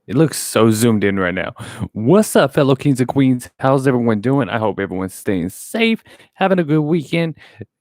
It looks so zoomed in right now. What's up, fellow kings and queens? How's everyone doing? I hope everyone's staying safe, having a good weekend.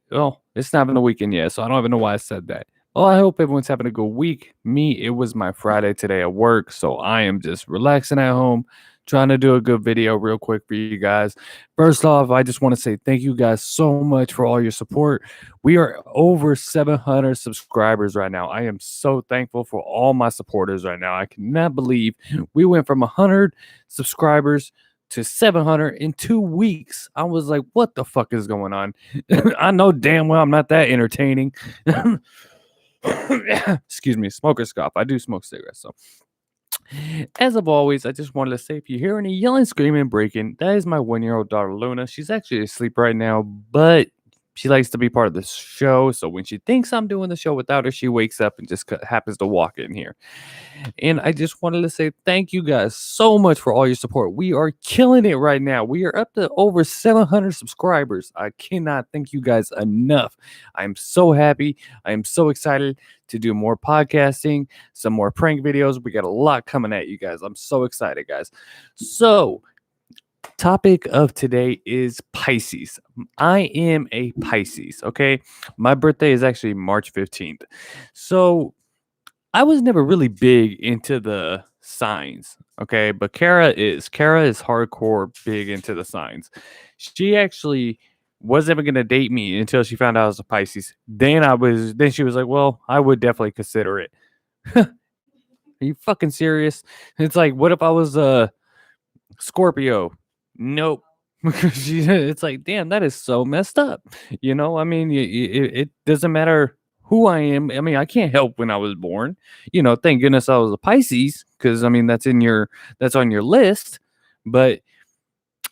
Well, it's not even a weekend yet, so I don't even know why I said that. Well, I hope everyone's having a good week. Me, it was my Friday today at work, so I am just relaxing at home, trying to do a good video real quick for you guys. First off, I just want to say thank you guys so much for all your support. We are over 700 subscribers right now. I am so thankful for all my supporters right now. I cannot believe we went from 100 subscribers to 700 in 2 weeks. I was like, what the fuck is going on? I know damn well I'm not that entertaining. Excuse me, smoker scoff. I do smoke cigarettes. So, as of always, I just wanted to say if you hear any yelling, screaming, breaking, that is my 1-year-old daughter, Luna. She's actually asleep right now, but she likes to be part of the show. So, when she thinks I'm doing the show without her, she wakes up and just happens to walk in here. And I just wanted to say thank you guys so much for all your support. We are killing it right now. We are up to over 700 subscribers. I cannot thank you guys enough. I'm so happy. I am so excited to do more podcasting, some more prank videos. We got a lot coming at you guys. I'm so excited, guys. So, topic of today is Pisces. I am a Pisces, okay? My birthday is actually March 15th. So, I was never really big into the signs, okay? But Kara is. Kara is hardcore big into the signs. She actually wasn't even gonna date me until she found out I was a Pisces. Then she was like, "Well, I would definitely consider it." Are you fucking serious? It's like, what if I was a Scorpio? Nope. It's like, damn, that is so messed up. I mean, it doesn't matter who I am. I mean, I can't help when I was born. Thank goodness I was a Pisces, because I mean that's on your list. But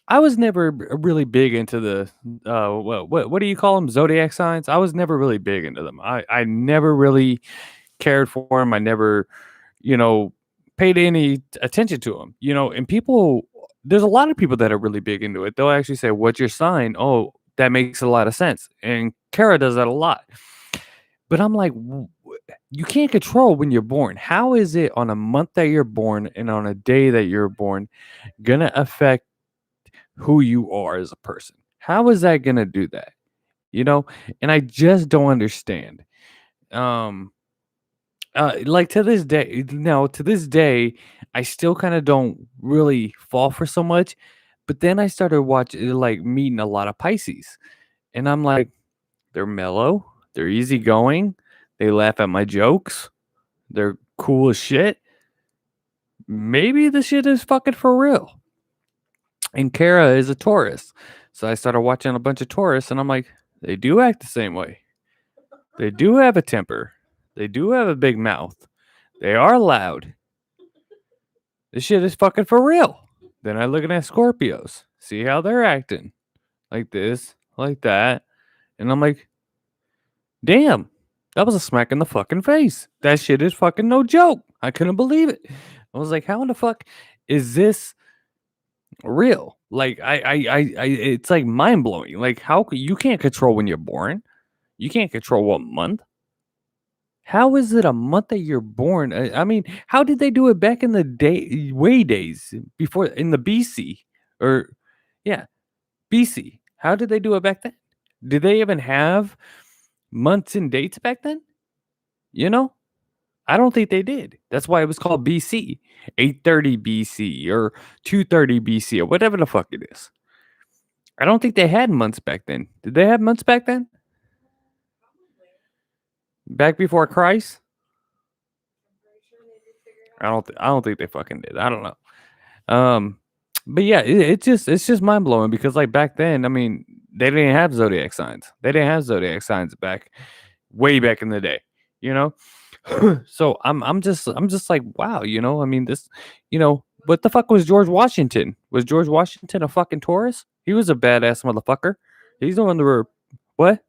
I was never really big into the what do you call them, zodiac signs? I was never really big into them. I never really cared for them. I never you know, paid any attention to them. And there's a lot of people that are really big into it. They'll actually say, "What's your sign?" Oh, that makes a lot of sense. And Kara does that a lot. But I'm like, you can't control when you're born. How is it on a month that you're born and on a day that you're born gonna affect who you are as a person? How is that gonna do that? You know? And I just don't understand. Um, like to this day, I still kind of don't really fall for so much. But then I started watching, like, meeting a lot of Pisces, and I'm like, they're mellow, they're easygoing, they laugh at my jokes, they're cool as shit. Maybe the shit is fucking for real. And Kara is a Taurus, so I started watching a bunch of Taurus, and I'm like, they do act the same way. They do have a temper. They do have a big mouth. They are loud. This shit is fucking for real. Then I looking at Scorpios, see how they're acting, like this, like that, and I'm like, damn, that was a smack in the fucking face. That shit is fucking no joke. I couldn't believe it. I was like, how in the fuck is this real? Like, it's like mind blowing. Like, you can't control when you're born? You can't control what month. How is it a month that you're born? I mean, how did they do it back in the way days before in the BC or yeah, BC? How did they do it back then? Did they even have months and dates back then? You know, I don't think they did. That's why it was called BC, 830 BC or 230 BC or whatever the fuck it is. I don't think they had months back then. Did they have months back then? Back before Christ? I don't think they fucking did. I don't know. Um, but yeah, it's just mind blowing because like back then, I mean, they didn't have zodiac signs. They didn't have zodiac signs way back in the day, you know. So I'm just like, wow, I mean, what the fuck was George Washington? Was George Washington a fucking Taurus? He was a badass motherfucker. He's the one that were what?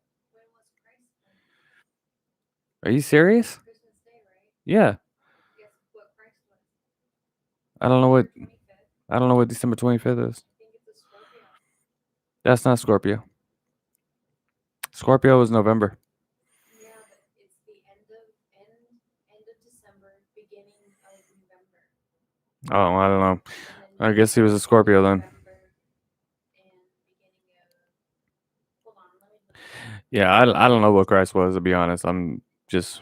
Are you serious? Yeah, I don't know what December 25th is. That's not Scorpio. Scorpio is November. Oh, I don't know. I guess he was a Scorpio then. Yeah, I don't know what Christ was, to be honest. I'm just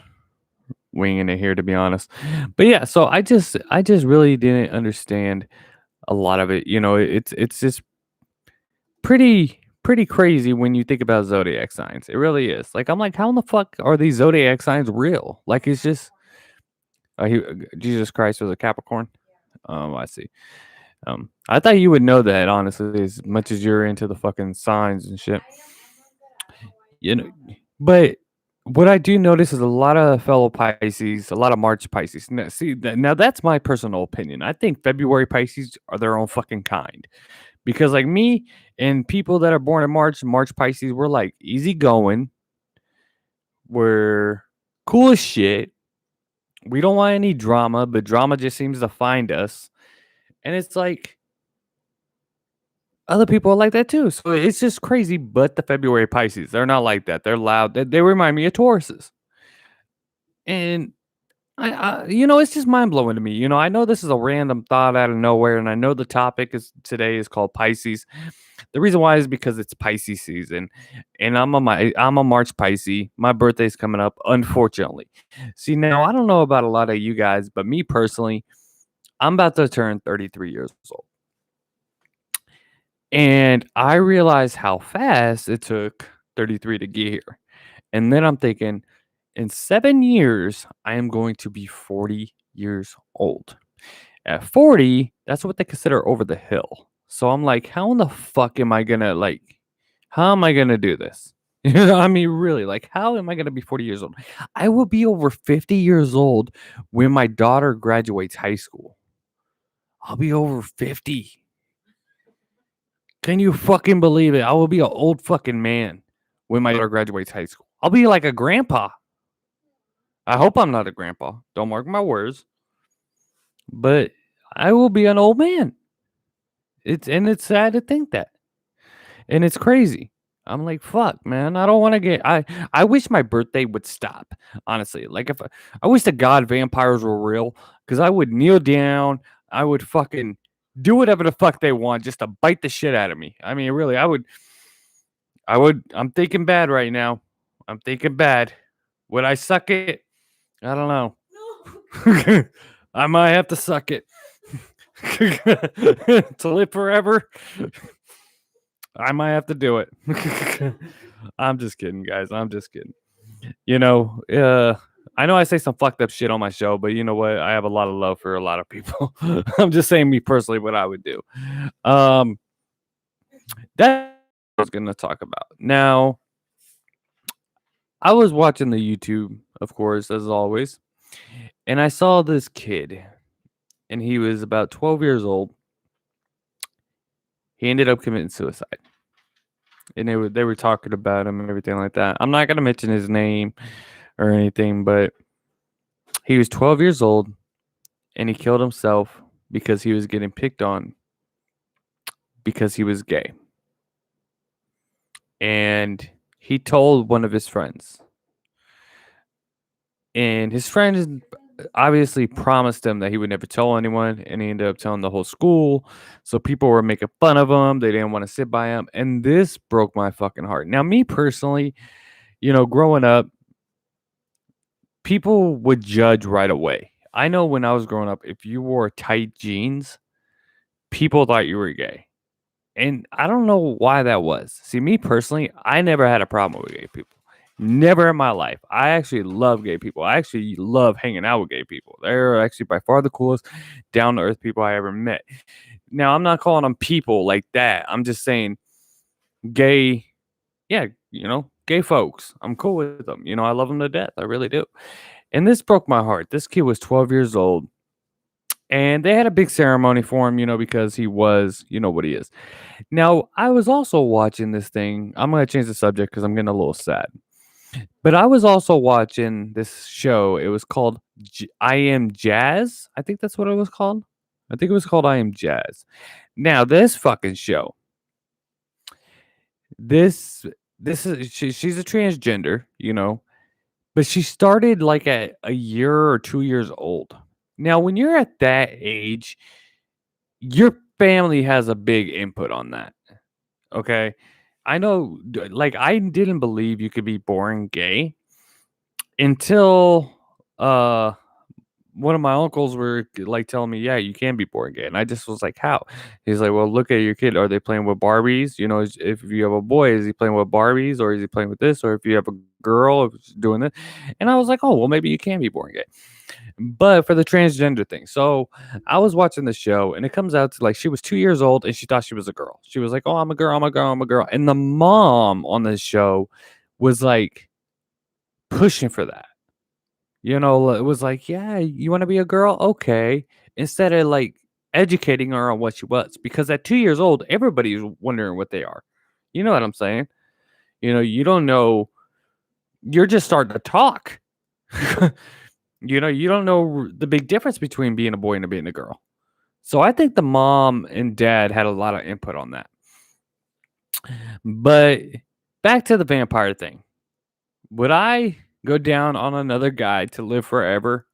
winging it here, to be honest. But yeah, so I just really didn't understand a lot of it. It's just pretty crazy when you think about zodiac signs. It really is. Like I'm like, how in the fuck are these zodiac signs real? Like it's just Jesus Christ was a Capricorn. I see. I thought you would know that honestly, as much as you're into the fucking signs and shit. You know, but what I do notice is a lot of fellow Pisces, a lot of March Pisces. Now, see, now that's my personal opinion. I think February Pisces are their own fucking kind because, like me and people that are born in March Pisces, we're like easygoing, we're cool as shit. We don't want any drama, but drama just seems to find us, and it's like other people are like that too. So it's just crazy. But the February Pisces, they're not like that. They're loud. They remind me of Tauruses. And it's just mind blowing to me. I know this is a random thought out of nowhere, and I know the topic is today is called Pisces. The reason why is because it's Pisces season, and I'm a March Pisces. My birthday's coming up, unfortunately. See, now I don't know about a lot of you guys, but me personally, I'm about to turn 33 years old. And I realized how fast it took 33 to get here. And then I'm thinking, in 7 years, I am going to be 40 years old. At 40, that's what they consider over the hill. So I'm like, how in the fuck am I gonna how am I gonna do this? I mean, really, like, how am I gonna be 40 years old? I will be over 50 years old when my daughter graduates high school. I'll be over 50. Can you fucking believe it? I will be an old fucking man when my daughter graduates high school. I'll be like a grandpa. I hope I'm not a grandpa. Don't mark my words. But I will be an old man. It's sad to think that. And it's crazy. I'm like, fuck, man. I don't want to get I wish my birthday would stop. Honestly. Like if I wish to God vampires were real. Because I would kneel down. I would fucking do whatever the fuck they want just to bite the shit out of me. I mean, really, I'm thinking bad right now. I'm thinking bad. Would I suck it? I don't know. I might have to suck it. To live forever. I might have to do it. I'm just kidding, guys. I'm just kidding. I know I say some fucked up shit on my show, but you know what? I have a lot of love for a lot of people. I'm just saying me personally what I would do. Um that I was gonna talk about. Now, I was watching the YouTube, of course, as always, and I saw this kid, and he was about 12 years old. He ended up committing suicide, and they were talking about him and everything like that. I'm not gonna mention his name or anything, but he was 12 years old, and he killed himself because he was getting picked on because he was gay, and he told one of his friends, and his friend obviously promised him that he would never tell anyone, and he ended up telling the whole school. So people were making fun of him. They didn't want to sit by him, and this broke my fucking heart. Now, me personally, growing up, people would judge right away. I know when I was growing up, if you wore tight jeans, people thought you were gay. And I don't know why that was. See, me personally, I never had a problem with gay people. Never in my life. I actually love gay people. I actually love hanging out with gay people. They're actually by far the coolest, down to earth people I ever met. Now, I'm not calling them people like that. I'm just saying gay, yeah, gay folks. I'm cool with them. I love them to death. I really do. And this broke my heart. This kid was 12 years old. And they had a big ceremony for him, because he was, what he is. Now, I was also watching this thing. I'm going to change the subject because I'm getting a little sad. But I was also watching this show. It was called I Am Jazz. I think that's what it was called. I think it was called I Am Jazz. Now, this fucking show. This is she's a transgender, but she started like at a year or 2 years old. Now, when you're at that age, your family has a big input on that. Okay. I know, like, I didn't believe you could be born gay until one of my uncles were like telling me, "Yeah, you can be born gay," and I just was like, "How?" He's like, "Well, look at your kid. Are they playing with Barbies? You know, if you have a boy, is he playing with Barbies, or is he playing with this? Or if you have a girl, if it's doing this?" And I was like, "Oh, well, maybe you can be born gay." But for the transgender thing, so I was watching the show, and it comes out to like she was 2 years old, and she thought she was a girl. She was like, "Oh, I'm a girl. I'm a girl. I'm a girl." And the mom on this show was like pushing for that. You know, it was like, "Yeah, you wanna be a girl? Okay." Instead of, like, educating her on what she was, because at 2 years old, everybody's wondering what they are. You know what I'm saying? You know, you don't know, you're just starting to talk. You know, you don't know the big difference between being a boy and being a girl. So I think the mom and dad had a lot of input on that. But back to the vampire thing. Would I go down on another guy to live forever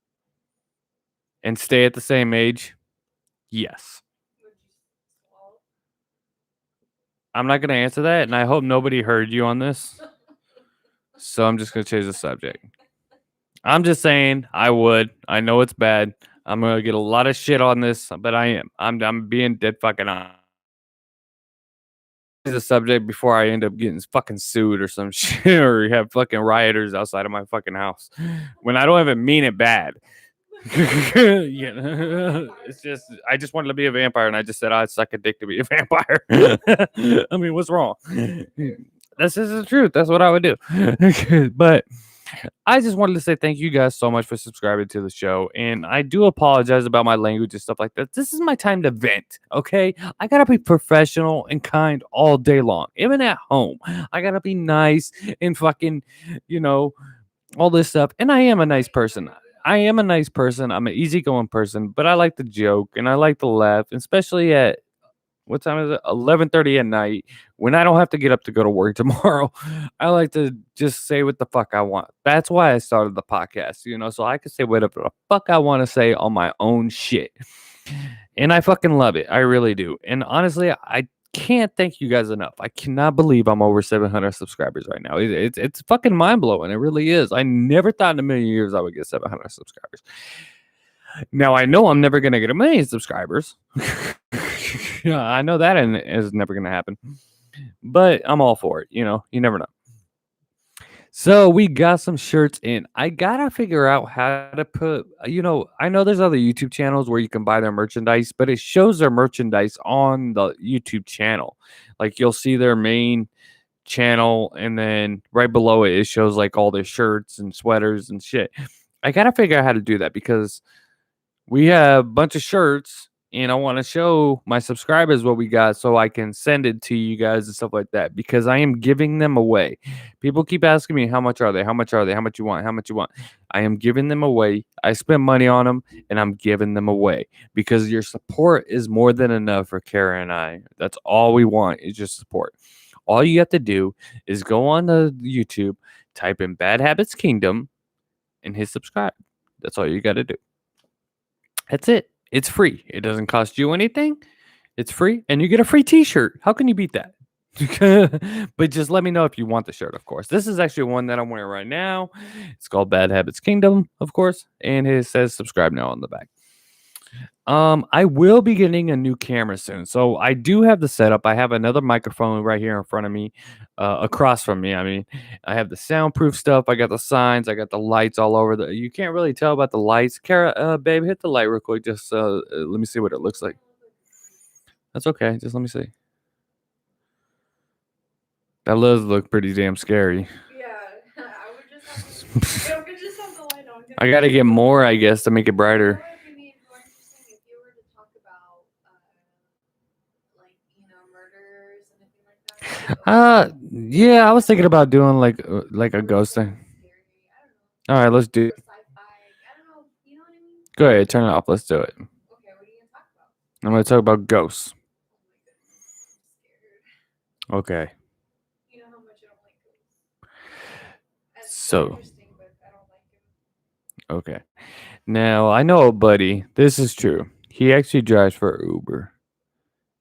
and stay at the same age? Yes. I'm not gonna answer that, and I hope nobody heard you on this. So I'm just gonna change the subject. I'm just saying I would. I know it's bad. I'm gonna get a lot of shit on this, but I am. I'm being dead fucking honest. The subject before I end up getting fucking sued or some shit, or have fucking rioters outside of my fucking house when I don't even mean it bad. It's just I just wanted to be a vampire, and I just said I'd suck a dick to be a vampire. I mean, what's wrong? This is the truth. That's what I would do. But I just wanted to say thank you guys so much for subscribing to the show, and I do apologize about my language and stuff like that. This is my time to vent. Okay, I gotta be professional and kind all day long, even at home. I gotta be nice and fucking, you know, all this stuff. And I am a nice person. I am a nice person. I'm an easygoing person, but I like to joke and I like to laugh, especially at what time is it? 11:30 at night when I don't have to get up to go to work tomorrow. I like to just say what the fuck I want. That's why I started the podcast, you know, so I can say whatever the fuck I want to say on my own shit. And I fucking love it. I really do. And honestly, I can't thank you guys enough. I cannot believe I'm over 700 subscribers right now. It's fucking mind blowing. It really is. I never thought in a million years I would get 700 subscribers. Now I know I'm never gonna get a million subscribers. Yeah, I know that is never gonna happen. But I'm all for it. You know, you never know. So we got some shirts in. I gotta figure out how to put, I know there's other YouTube channels where you can buy their merchandise, but it shows their merchandise on the YouTube channel. Like you'll see their main channel, and then right below it, it shows like all their shirts and sweaters and shit. I gotta figure out how to do that because we have a bunch of shirts and I want to show my subscribers what we got so I can send it to you guys and stuff like that because I am giving them away. People keep asking me how much are they? How much are they? How much you want? How much you want? I am giving them away. I spend money on them and I'm giving them away because your support is more than enough for Kara and I. That's all we want is just support. All you have to do is go on the YouTube, type in Bad Habits Kingdom and hit subscribe. That's all you got to do. That's it. It's free. It doesn't cost you anything. It's free, and you get a free T-shirt. How can you beat that? But just let me know if you want the shirt, of course. This is actually one that I'm wearing right now. It's called Bad Habits Kingdom, of course, and it says subscribe now on the back. I will be getting a new camera soon. So I do have the setup. I have another microphone right here in front of me, across from me. I mean, I have the soundproof stuff. I got the signs. I got the lights all over. You can't really tell about the lights. Kara, babe, hit the light real quick. Just let me see what it looks like. That's okay. Just let me see. That does look pretty damn scary. I gotta get more, I guess, to make it brighter. Yeah, I was thinking about doing like a ghost thing. All right, let's do it. Go ahead, turn it off. Let's do it. I'm gonna talk about ghosts. Okay. So, okay. Now, I know a buddy, this is true. He actually drives for Uber.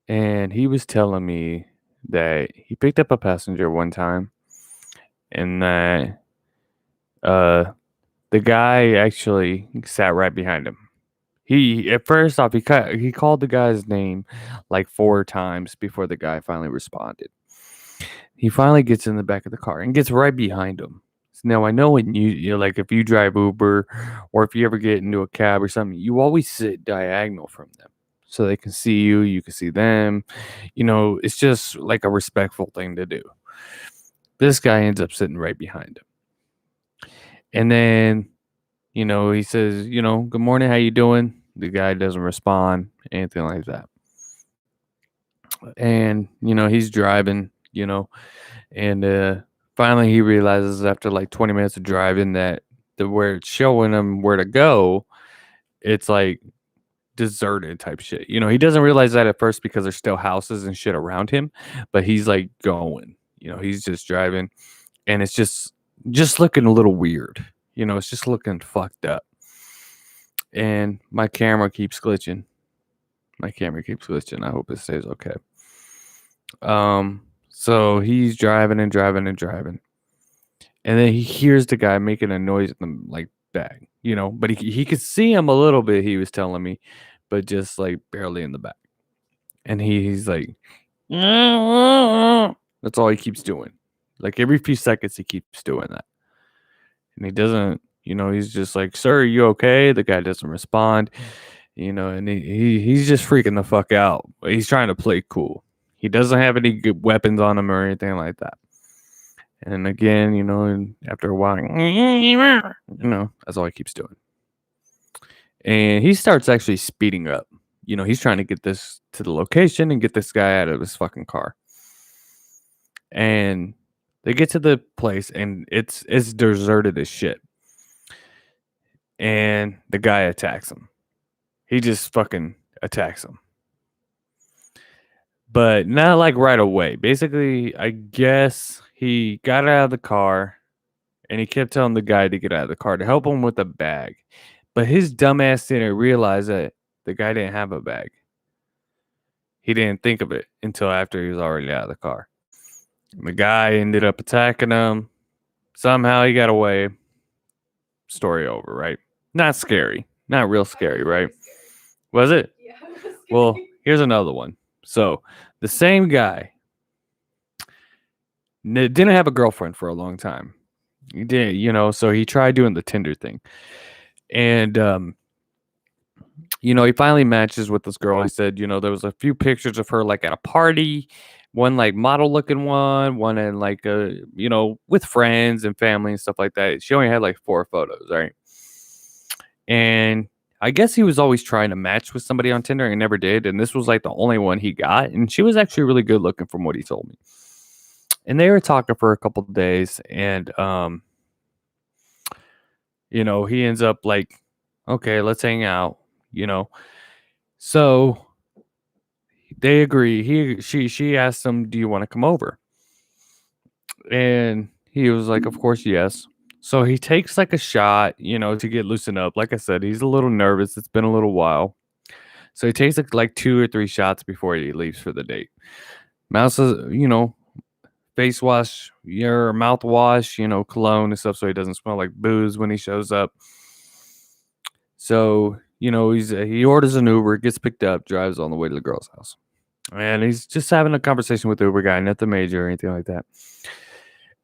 And he was telling me that he picked up a passenger one time and that uh the guy actually sat right behind him. He at first off he called the guy's name like 4 times before the guy finally responded. He finally gets in the back of the car and gets right behind him. Now I know when you like if you drive Uber or if you ever get into a cab or something, you always sit diagonal from them so they can see you, you can see them. It's just like a respectful thing to do. This guy ends up sitting right behind him. And then, he says, good morning, how you doing? The guy doesn't respond, anything like that. And, he's driving, and finally he realizes after like 20 minutes of driving that where it's showing him where to go, it's like deserted type shit. He doesn't realize that at first because there's still houses and shit around him, but he's like going, he's just driving and it's just looking a little weird. It's just looking fucked up. And my camera keeps glitching. I hope it stays okay. So he's driving and driving and driving. And then he hears the guy making a noise in the like back, but he could see him a little bit, he was telling me, but just like barely in the back. And he's like, that's all he keeps doing. Like every few seconds he keeps doing that. And he doesn't, he's just like, sir, are you okay? The guy doesn't respond, and he's just freaking the fuck out. He's trying to play cool. He doesn't have any good weapons on him or anything like that. And again, and after a while, that's all he keeps doing. And he starts actually speeding up. He's trying to get this to the location and get this guy out of his fucking car. And they get to the place and it's deserted as shit. And the guy attacks him. He just fucking attacks him. But not like right away. Basically, I guess he got out of the car and he kept telling the guy to get out of the car to help him with a bag. But his dumbass didn't realize that the guy didn't have a bag. He didn't think of it until after he was already out of the car. The guy ended up attacking him. Somehow he got away. Story over, right? Not scary. Not real scary, right? Was it? Yeah, it was scary. Well, here's another one. So, the same guy didn't have a girlfriend for a long time. He did, so he tried doing the Tinder thing. And, he finally matches with this girl. He said, there was a few pictures of her like at a party, one like model looking one in like with friends and family and stuff like that. She only had like 4 photos, right? And I guess he was always trying to match with somebody on Tinder and never did. And this was like the only one he got. And she was actually really good looking from what he told me. And they were talking for a couple of days. And, he ends up like, okay, let's hang out, So they agree. She asked him, do you want to come over? And he was like, of course, yes. So he takes like a shot, to get loosened up. Like I said, he's a little nervous. It's been a little while. So he takes like 2 or 3 shots before he leaves for the date. Mouse says, face wash, your mouthwash, cologne and stuff so he doesn't smell like booze when he shows up. So, he orders an Uber, gets picked up, drives on the way to the girl's house. And he's just having a conversation with the Uber guy, nothing major or anything like that.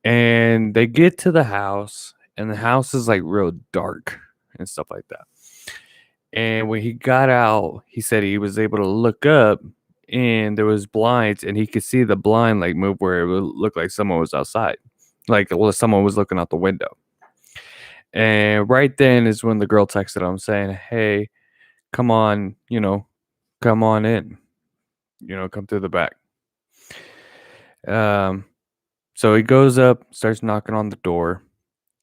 And they get to the house, and the house is like real dark and stuff like that. And when he got out, he said he was able to look up and there was blinds and he could see the blind like move where it would look like someone was outside. Like, well, someone was looking out the window. And right then is when the girl texted him saying, hey, come on, come on in, come through the back. So he goes up, starts knocking on the door,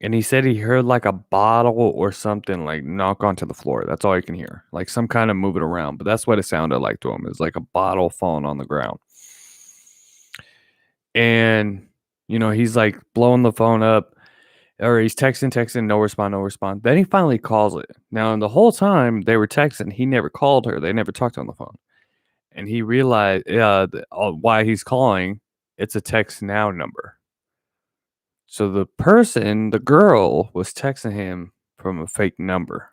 and he said he heard like a bottle or something like knock onto the floor. That's all you can hear, like some kind of moving around. But that's what it sounded like to him. It's like a bottle falling on the ground. And, he's like blowing the phone up. Or he's texting, no respond, no respond. Then he finally calls it. Now, the whole time they were texting, he never called her. They never talked on the phone. And he realized why he's calling. It's a text now number. So the person, the girl, was texting him from a fake number.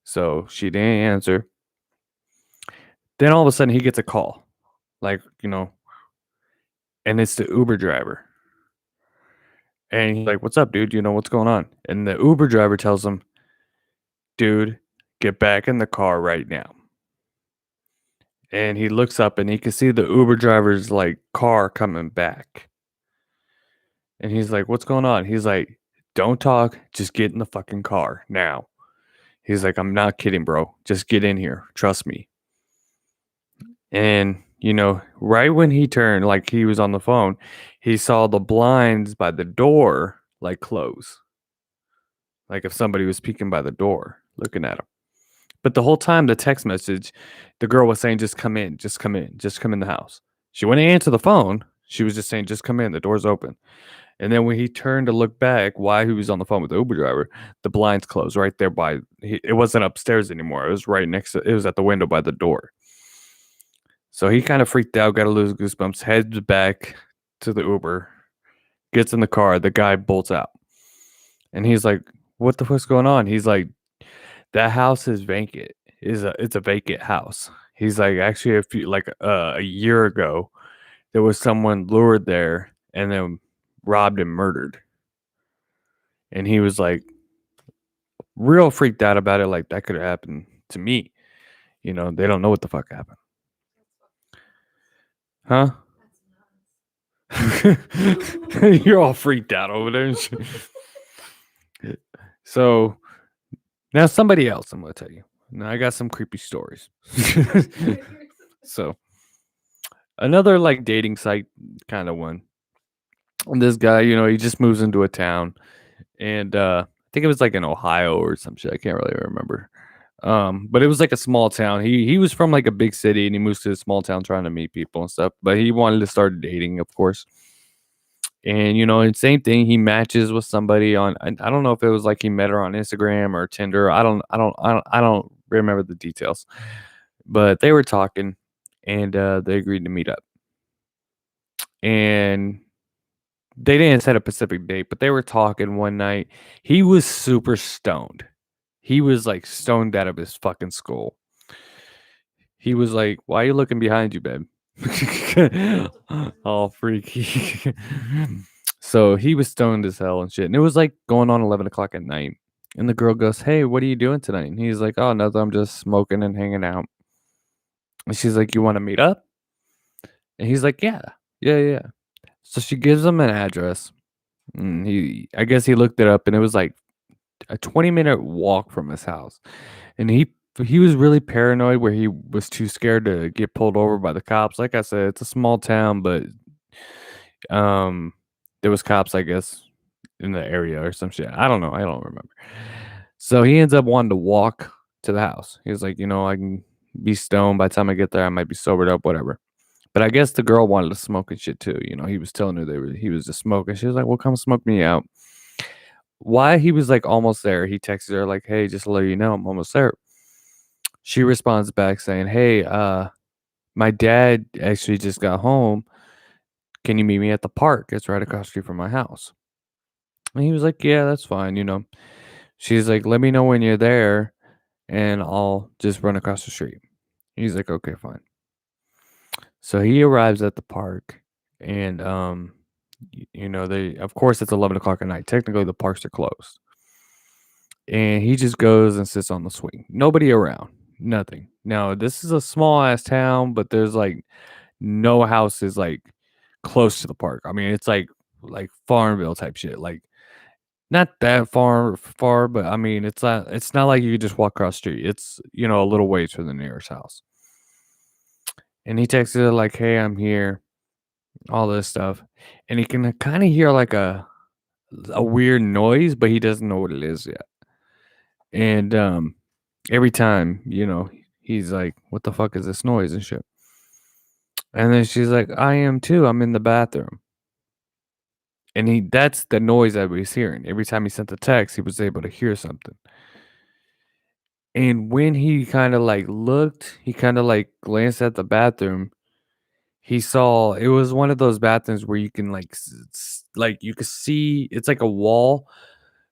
So she didn't answer. Then all of a sudden he gets a call. Like, and it's the Uber driver. And he's like, "What's up, dude? What's going on?" And the Uber driver tells him, "Dude, get back in the car right now." And he looks up and he can see the Uber driver's like car coming back. And he's like, "What's going on?" He's like, "Don't talk, just get in the fucking car now." He's like, "I'm not kidding, bro. Just get in here. Trust me." And, right when he turned, like he was on the phone, he saw the blinds by the door like close. Like if somebody was peeking by the door looking at him. But the whole time, the text message, the girl was saying, "Just come in, just come in, just come in the house." She wouldn't answer the phone. She was just saying, "Just come in, the door's open." And then when he turned to look back while he was on the phone with the Uber driver, the blinds closed right there it wasn't upstairs anymore. It was right next to, it was at the window by the door. So he kind of freaked out, got a little goosebumps, heads back to the Uber, gets in the car. The guy bolts out. And he's like, "What the fuck's going on?" He's like, "That house is vacant. It's a vacant house." He's like, "Actually, a year ago, there was someone lured there and then robbed and murdered." And he was like real freaked out about it, like that could have happened to me. They don't know what the fuck happened. Huh? You're all freaked out over there. So now somebody else I'm gonna tell you. Now I got some creepy stories. So another like dating site kind of one. And this guy, he just moves into a town, and I think it was like in Ohio or some shit. I can't really remember. But it was like a small town. He was from like a big city, and he moves to a small town trying to meet people and stuff. But he wanted to start dating, of course. And and same thing. He matches with somebody on. I don't know if it was like he met her on Instagram or Tinder. I don't remember the details. But they were talking, and they agreed to meet up. And they didn't set a specific date, but they were talking one night. He was super stoned. He was like stoned out of his fucking skull. He was like, "Why are you looking behind you, babe?" All freaky. So he was stoned as hell and shit. And it was like going on 11 o'clock at night. And the girl goes, "Hey, what are you doing tonight?" And he's like, "Oh, nothing. I'm just smoking and hanging out." And she's like, "You want to meet up?" And he's like, "Yeah, yeah, yeah." So she gives him an address. And I guess he looked it up, and it was like a 20-minute walk from his house. And he was really paranoid where he was too scared to get pulled over by the cops. Like I said, it's a small town, but um there was cops, I guess, in the area or some shit. I don't know. I don't remember. So he ends up wanting to walk to the house. He was like, I can be stoned by the time I get there. I might be sobered up, whatever. But I guess the girl wanted to smoke and shit too. He was telling her he was just smoking. She was like, "Well, come smoke me out." Why he was like almost there, he texted her like, "Hey, just to let you know, I'm almost there." She responds back saying, "Hey, my dad actually just got home. Can you meet me at the park? It's right across the street from my house." And he was like, "Yeah, that's fine." She's like, "Let me know when you're there and I'll just run across the street." He's like, "Okay, fine." So he arrives at the park, and they, of course, it's 11 o'clock at night. Technically the parks are closed. And he just goes and sits on the swing. Nobody around. Nothing. Now, this is a small ass town, but there's like no houses like close to the park. I mean, it's like Farmville type shit. Like not that far, but I mean, it's not like you could just walk across the street. It's, a little ways from the nearest house. And he texted her like, "Hey, I'm here," all this stuff. And he can kind of hear like a weird noise, but he doesn't know what it is yet. And every time, he's like, "What the fuck is this noise and shit?" And then she's like, "I am too. I'm in the bathroom." And that's the noise that he was hearing. Every time he sent the text, he was able to hear something. And when he kind of like looked, he kind of like glanced at the bathroom. He saw it was one of those bathrooms where you can like like you could see it's like a wall.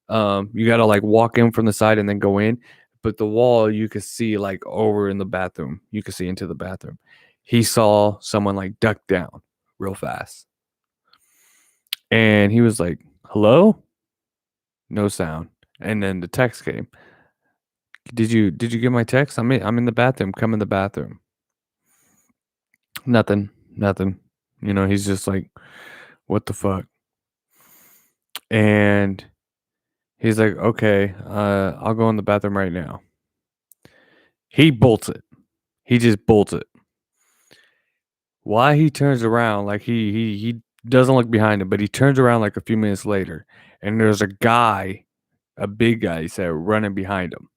You got to like walk in from the side and then go in, but the wall you could see like over in the bathroom. You could see into the bathroom. He saw someone like duck down real fast. And he was like, "Hello?" No sound. And then the text came. Did you get my text? I'm in the bathroom. Come in the bathroom. Nothing. Nothing. He's just like, what the fuck? And he's like, okay, I'll go in the bathroom right now. He bolts it. He just bolts it. Why he turns around, like he doesn't look behind him, but he turns around like a few minutes later, and there's a guy, a big guy, he said, running behind him.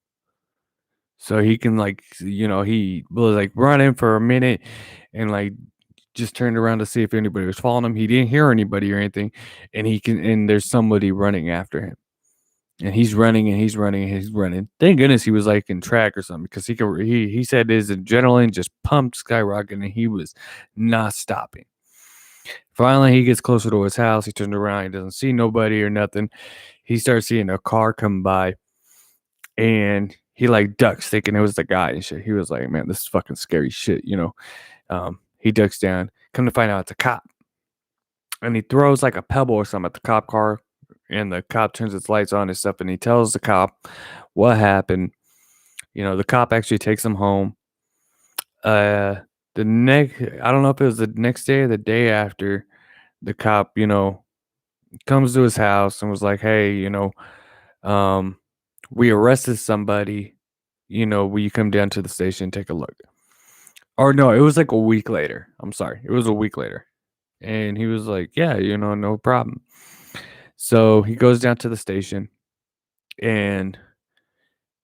So he can like, he was like running for a minute, and like just turned around to see if anybody was following him. He didn't hear anybody or anything, and there's somebody running after him. And he's running and he's running and he's running. Thank goodness he was like in track or something because he said his adrenaline just pumped skyrocketing and he was not stopping. Finally, he gets closer to his house. He turns around. He doesn't see nobody or nothing. He starts seeing a car come by and he like ducks thinking it was the guy and shit. He was like, man, this is fucking scary shit. He ducks down. Come to find out it's a cop. And he throws like a pebble or something at the cop car and the cop turns its lights on and stuff and he tells the cop what happened. The cop actually takes him home. Uh the next I don't know if it was the next day or the day after, the cop, comes to his house and was like, "Hey, um we arrested somebody. Will you come down to the station and take a look?" Or no, it was like a week later. I'm sorry. It was a week later. And he was like, "Yeah, no problem." So he goes down to the station and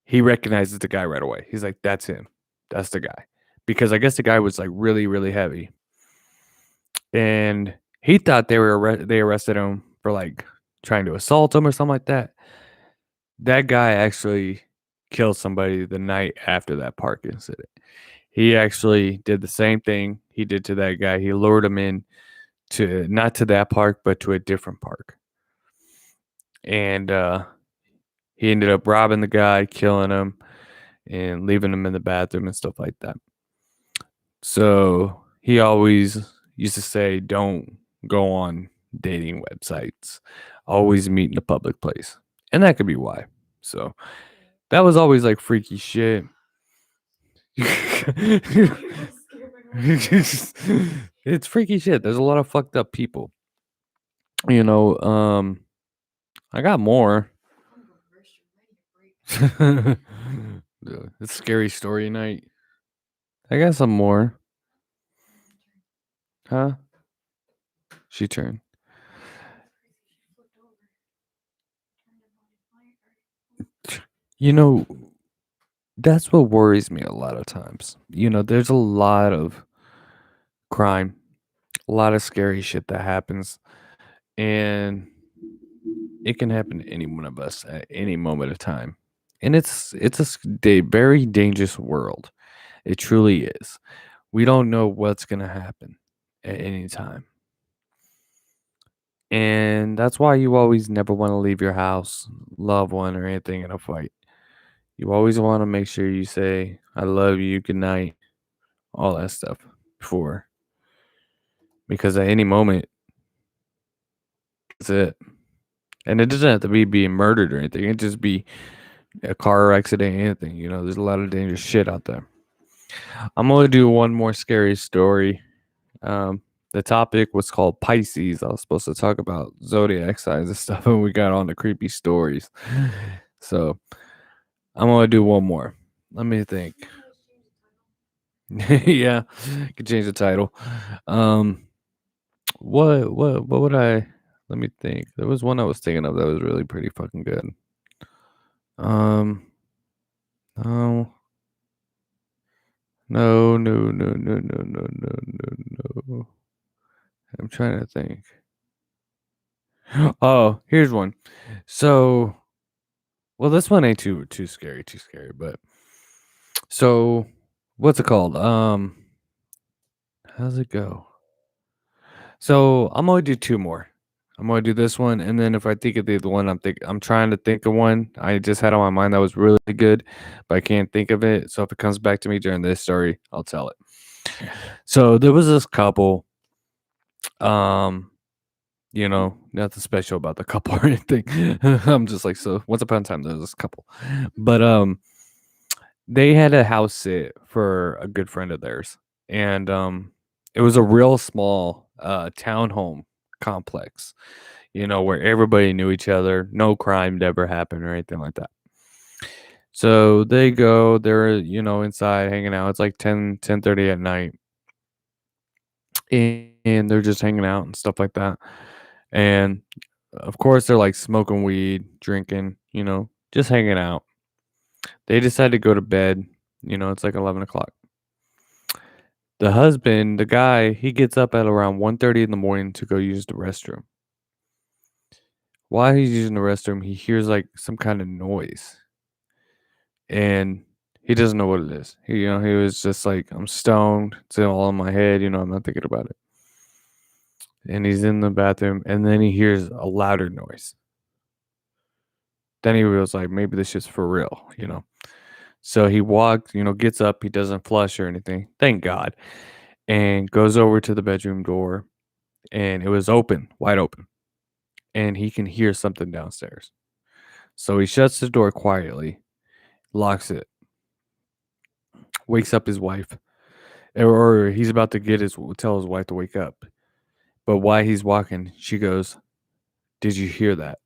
he recognizes the guy right away. He's like, "That's him. That's the guy." Because I guess the guy was like really, really heavy. And he thought they arrested him for like trying to assault him or something like that. That guy actually killed somebody the night after that park incident. He actually did the same thing he did to that guy. He lured him in to not to that park, but to a different park. And he ended up robbing the guy, killing him, and leaving him in the bathroom and stuff like that. So he always used to say, don't go on dating websites. Always meet in a public place. And that could be why. So that was always like freaky shit. It's freaky shit. There's a lot of fucked up people. You know, I got more. It's scary story night. I got some more. Huh? She turned. You know, that's what worries me a lot of times. There's a lot of crime, a lot of scary shit that happens, and it can happen to any one of us at any moment of time. And it's a very dangerous world. It truly is. We don't know what's gonna happen at any time. And that's why you always never want to leave your house, loved one, or anything in a fight. You always want to make sure you say, I love you, good night, all that stuff before. Because at any moment, that's it. And it doesn't have to be being murdered or anything. It just be a car accident, anything. There's a lot of dangerous shit out there. I'm going to do one more scary story. The topic was called Pisces. I was supposed to talk about zodiac signs and stuff, and we got on the creepy stories. So I'm going to do one more. Let me think. Yeah, could change the title. What would I? Let me think. There was one I was thinking of that was really pretty fucking good. Um, no, no. I'm trying to think. Oh, here's one. So, well, this one ain't too scary, but so what's it called? How's it go? So I'm gonna do two more. I'm gonna do this one, and then if I think of the other one, I'm trying to think of one I just had on my mind that was really good, but I can't think of it. So if it comes back to me during this story, I'll tell it. So there was this couple. Um, nothing special about the couple or anything. I'm just like, so once upon a time there was this couple, but they had a house sit for a good friend of theirs, and it was a real small townhome complex, where everybody knew each other, no crime ever happened or anything like that. So they're inside hanging out. It's like 10:30 at night, and they're just hanging out and stuff like that. And of course, they're like smoking weed, drinking, just hanging out. They decide to go to bed. It's like 11 o'clock. The husband, the guy, he gets up at around 1:30 in the morning to go use the restroom. While he's using the restroom, he hears like some kind of noise, and he doesn't know what it is. He was just like, I'm stoned. It's all in my head. I'm not thinking about it. And he's in the bathroom, and then he hears a louder noise. Then he was like, maybe this shit's for real. So he walks, gets up. He doesn't flush or anything. Thank God. And goes over to the bedroom door, and it was open, wide open. And he can hear something downstairs. So he shuts the door quietly, locks it, wakes up his wife, or he's about to tell his wife to wake up. But while he's walking, she goes, "Did you hear that?"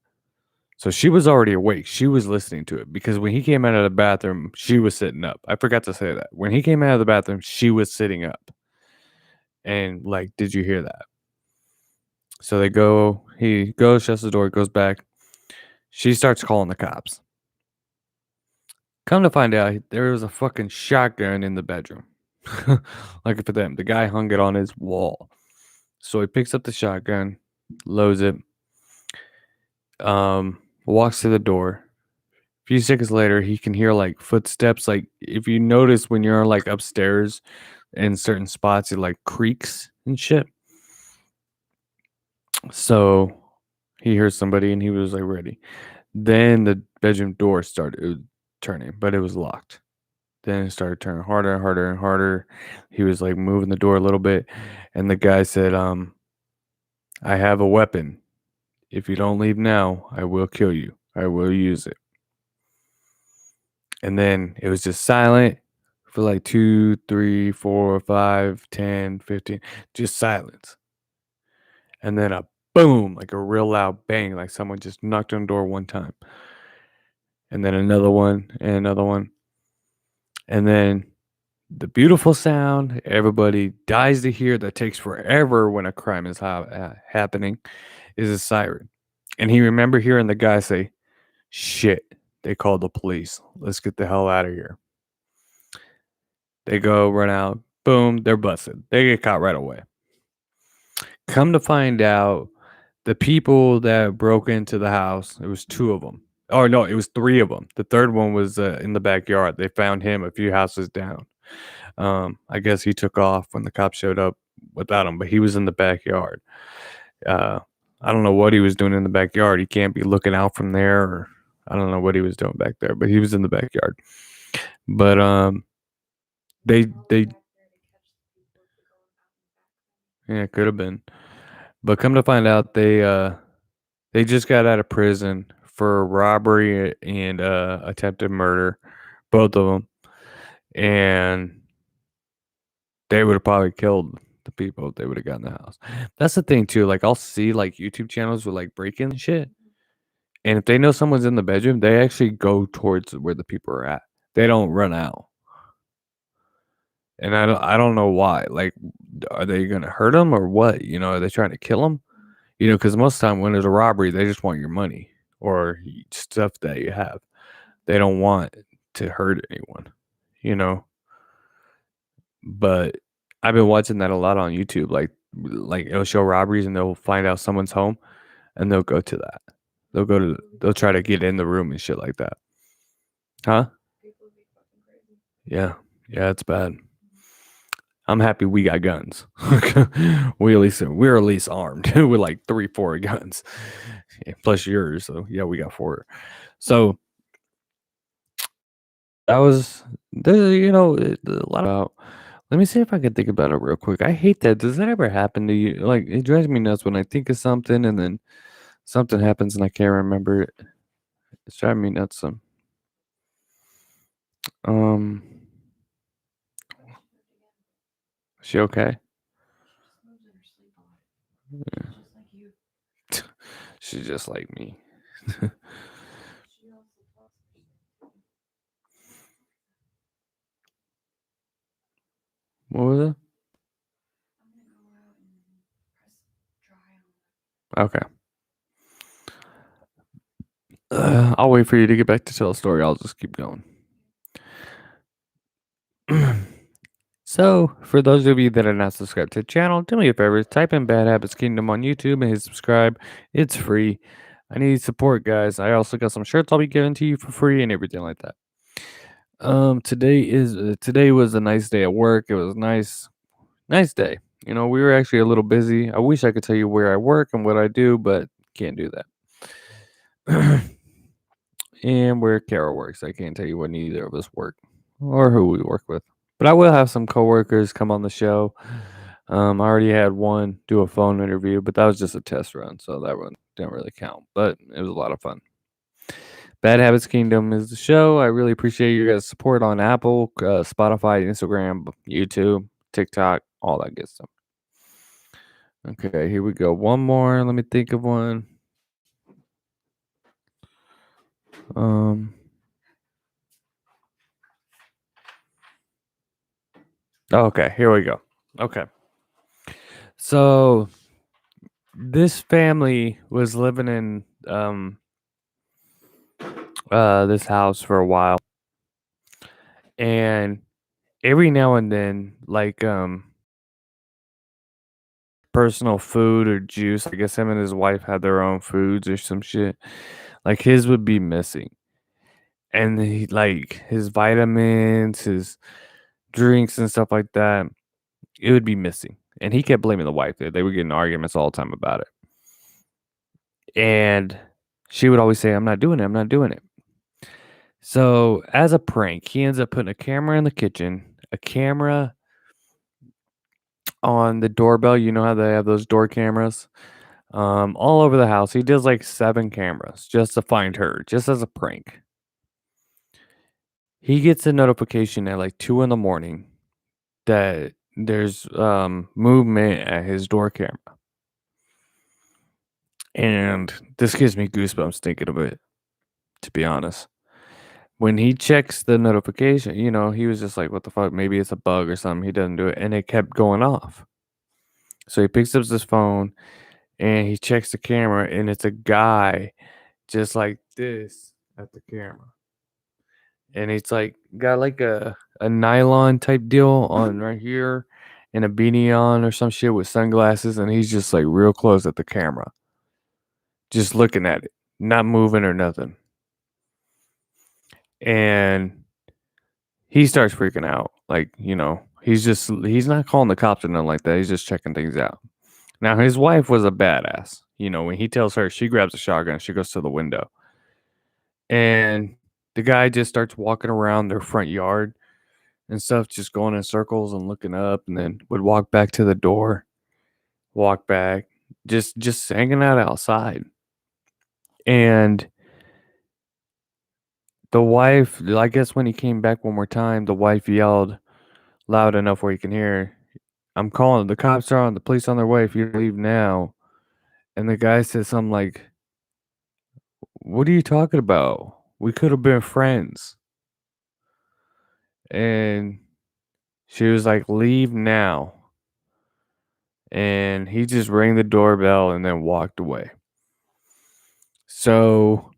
So she was already awake. She was listening to it because when he came out of the bathroom, she was sitting up. I forgot to say that. When he came out of the bathroom, she was sitting up. And like, did you hear that? So he goes, shuts the door, goes back. She starts calling the cops. Come to find out, there was a fucking shotgun in the bedroom. Like for them, the guy hung it on his wall. So he picks up the shotgun, loads it, walks to the door. A few seconds later, he can hear like footsteps. Like if you notice when you're like upstairs in certain spots, it like creaks and shit. So he hears somebody and he was like ready. Then the bedroom door started turning, but it was locked. Then it started turning harder and harder and harder. He was like moving the door a little bit, and the guy said, I have a weapon. If you don't leave now, I will kill you. I will use it. And then it was just silent for like 2, 3, 4, 5, 10, 15, just silence. And then a boom, like a real loud bang, like someone just knocked on the door one time. And then another one, and another one. And then the beautiful sound everybody dies to hear that takes forever when a crime is happening is a siren. And he remember hearing the guy say, shit, they called the police. Let's get the hell out of here. They go, run out, boom, they're busted. They get caught right away. Come to find out, the people that broke into the house, it was two of them. Oh, no, it was three of them. The third one was in the backyard. They found him a few houses down. I guess he took off when the cops showed up without him, but he was in the backyard. I don't know what he was doing in the backyard. He can't be looking out from there, or I don't know what he was doing back there, but he was in the backyard. But they yeah, it could have been. But come to find out, they just got out of prison for robbery and attempted murder, both of them, and they would have probably killed the people if they would have gotten the house. That's the thing too. Like I'll see like YouTube channels with like break-in shit, and if they know someone's in the bedroom, they actually go towards where the people are at. They don't run out, and I don't know why. Like, are they gonna hurt them or what? Are they trying to kill them? Because most of the time when there's a robbery, they just want your money or stuff that you have. They don't want to hurt anyone, you know. But I've been watching that a lot on YouTube. Like it'll show robberies and they'll find out someone's home. and they'll go to that. They'll try to get in the room and shit like that. Huh? Yeah. Yeah, it's bad. I'm happy we got guns. We're at least armed with like 3, 4 guns. Yeah, plus yours. So yeah, we got 4. So that was a lot about. Let me see if I can think about it real quick. I hate that. Does that ever happen to you? Like it drives me nuts when I think of something and then something happens and I can't remember it. It's driving me nuts. Um, is she okay? Yeah. She's just like me. What was it? Okay. I'll wait for you to get back to tell a story. I'll just keep going. So, for those of you that are not subscribed to the channel, do me a favor, type in Bad Habits Kingdom on YouTube and hit subscribe. It's free. I need support, guys. I also got some shirts I'll be giving to you for free and everything like that. Today was a nice day at work. It was nice day. We were actually a little busy. I wish I could tell you where I work and what I do, but can't do that. And where Carol works, I can't tell you what neither of us work or who we work with. But I will have some coworkers come on the show. I already had one do a phone interview, but that was just a test run, so that one didn't really count. But it was a lot of fun. Bad Habits Kingdom is the show. I really appreciate your guys' support on Apple, Spotify, Instagram, YouTube, TikTok, all that good stuff. Okay, here we go. One more. Let me think of one. Okay, here we go. Okay. So this family was living in this house for a while, and every now and then, like personal food or juice, I guess him and his wife had their own foods or some shit. Like his would be missing. And he like his vitamins, his drinks and stuff like that, it would be missing. And he kept blaming the wife. They were getting arguments all the time about it. And she would always say, I'm not doing it. I'm not doing it. So, as a prank, he ends up putting a camera in the kitchen, a camera on the doorbell. You know how they have those door cameras? All over the house. He does like 7 cameras just to find her, just as a prank. He gets a notification at like 2 in the morning that there's movement at his door camera. And this gives me goosebumps thinking of it, to be honest. When he checks the notification, he was just like, what the fuck? Maybe it's a bug or something. He doesn't do it. And it kept going off. So he picks up his phone and he checks the camera, and it's a guy just like this at the camera. And it's like got like a nylon type deal on right here and a beanie on or some shit with sunglasses. And he's just like real close at the camera, just looking at it, not moving or nothing. And he starts freaking out. Like, he's not calling the cops or nothing like that. He's just checking things out. Now, his wife was a badass. When he tells her, she grabs a shotgun, she goes to the window. And the guy just starts walking around their front yard and stuff, just going in circles and looking up, and then would walk back to the door, walk back, just hanging out outside. And the wife, I guess when he came back one more time, the wife yelled loud enough where he can hear, I'm calling, the cops are on, the police on their way if you don't leave now. And the guy said something like, what are you talking about? We could have been friends. And she was like, leave now. And he just rang the doorbell and then walked away. So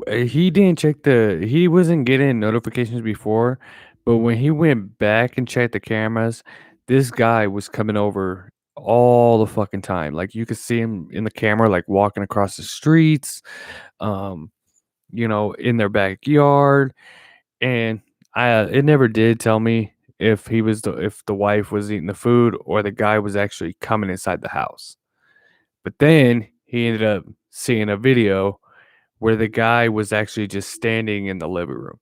he didn't check he wasn't getting notifications before, but when he went back and checked the cameras, this guy was coming over all the fucking time. Like, you could see him in the camera, like, walking across the streets, um, in their backyard, and it never did tell me if the wife was eating the food or the guy was actually coming inside the house. But then he ended up seeing a video where the guy was actually just standing in the living room,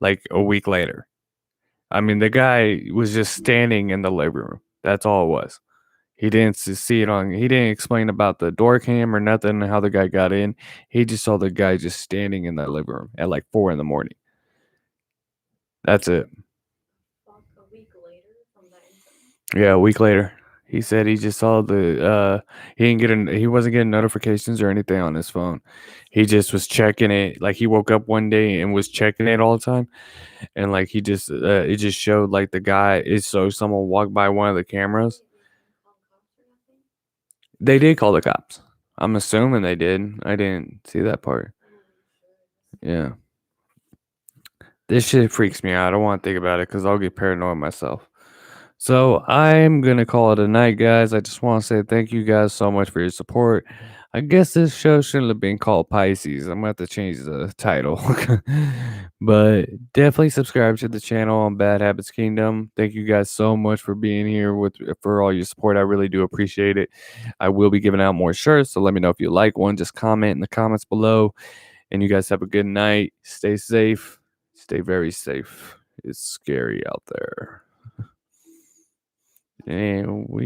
like, a week later. I mean, the guy was just standing in the living room. That's all it was. He didn't see it on. He didn't explain about the door cam or nothing, how the guy got in. He just saw the guy just standing in that living room at like 4 in the morning. That's it. Yeah, a week later. He said he just saw he wasn't getting notifications or anything on his phone. He just was checking it. Like, he woke up one day and was checking it all the time. And like, it just showed like someone walked by one of the cameras. They did call the cops. I'm assuming they did. I didn't see that part. Yeah. This shit freaks me out. I don't want to think about it because I'll get paranoid myself. So I'm going to call it a night, guys. I just want to say thank you guys so much for your support. I guess this show shouldn't have been called Pisces. I'm going to have to change the title. But definitely subscribe to the channel on Bad Habits Kingdom. Thank you guys so much for being here for all your support. I really do appreciate it. I will be giving out more shirts, so let me know if you like one. Just comment in the comments below. And you guys have a good night. Stay safe. Stay very safe. It's scary out there. And we